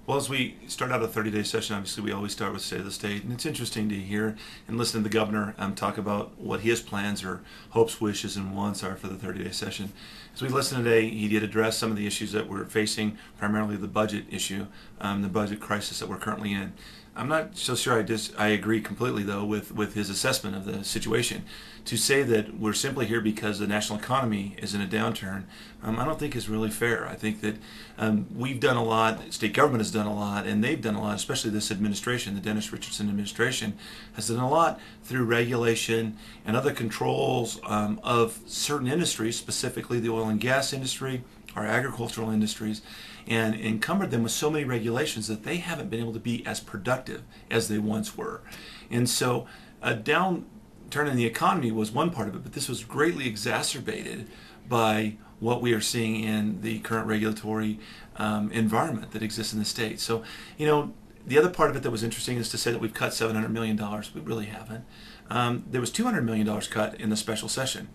Well, as we start out a 30-day session, obviously we always start with State of the State, and it's interesting to hear and listen to the governor talk about what his plans or hopes, wishes, and wants are for the 30-day session. As we listen today, he did address some of the issues that we're facing, primarily the budget issue, the budget crisis that we're currently in. I'm not so sure I agree completely, though, with his assessment of the situation. To say that we're simply here because the national economy is in a downturn, I don't think is really fair. I think that we've done a lot, state government has done a lot, and they've done a lot, especially this administration, the Dennis Richardson administration, has done a lot through regulation and other controls of certain industries, specifically the oil and gas industry, our agricultural industries, and encumbered them with so many regulations that they haven't been able to be as productive as they once were. And so a downturn in the economy was one part of it, but this was greatly exacerbated by what we are seeing in the current regulatory environment that exists in the state. So, the other part of it that was interesting is to say that we've cut $700 million. We really haven't. There was $200 million cut in the special session.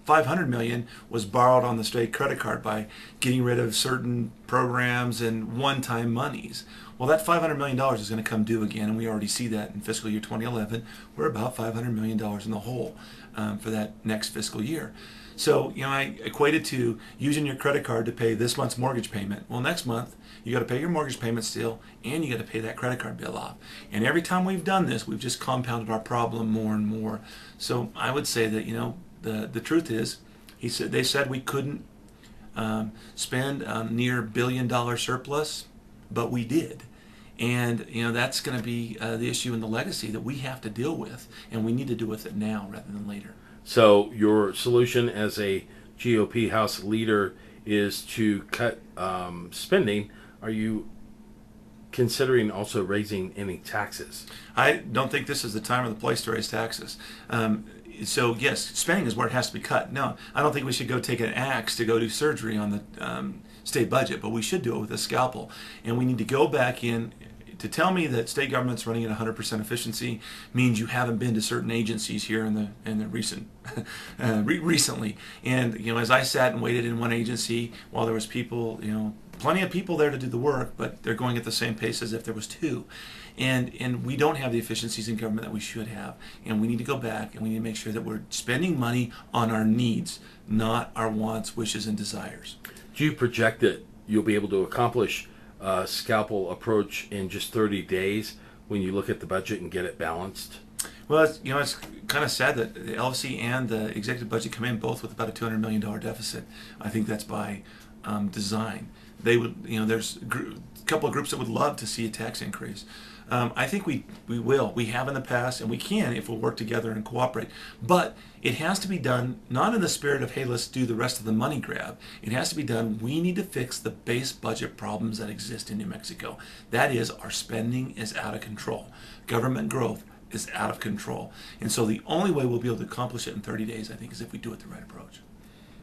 $500 million was borrowed on the state credit card by getting rid of certain programs and one-time monies. Well, that $500 million is going to come due again, and we already see that in fiscal year 2011. We're about $500 million in the hole for that next fiscal year. So, I equated to using your credit card to pay this month's mortgage payment. Well, next month, you got to pay your mortgage payment still, and you got to pay that credit card bill off. And every time we've done this, we've just compounded our problem more and more. So I would say that, the truth is, they said we couldn't spend near $1 billion surplus, but we did. And that's going to be the issue and the legacy that we have to deal with, and we need to deal with it now rather than later. So your solution as a GOP House leader is to cut spending. Are you considering also raising any taxes? I don't think this is the time or the place to raise taxes. So yes, spending is where it has to be cut. No, I don't think we should go take an axe to go do surgery on the state budget, but we should do it with a scalpel. And we need to go back in. To tell me that state government's running at 100% efficiency means you haven't been to certain agencies here in the recent recently. And as I sat and waited in one agency while there was people, plenty of people there to do the work, but they're going at the same pace as if there was two. And we don't have the efficiencies in government that we should have. And we need to go back and we need to make sure that we're spending money on our needs, not our wants, wishes, and desires. Do you project that you'll be able to accomplish a scalpel approach in just 30 days when you look at the budget and get it balanced? Well, it's kind of sad that the LFC and the executive budget come in both with about a $200 million deficit. I think that's by design. They would, there's a couple of groups that would love to see a tax increase. I think we will. We have in the past, and we can if we'll work together and cooperate. But it has to be done not in the spirit of, hey, let's do the rest of the money grab. It has to be done, we need to fix the base budget problems that exist in New Mexico. That is, our spending is out of control. Government growth is out of control. And so the only way we'll be able to accomplish it in 30 days, I think, is if we do it the right approach.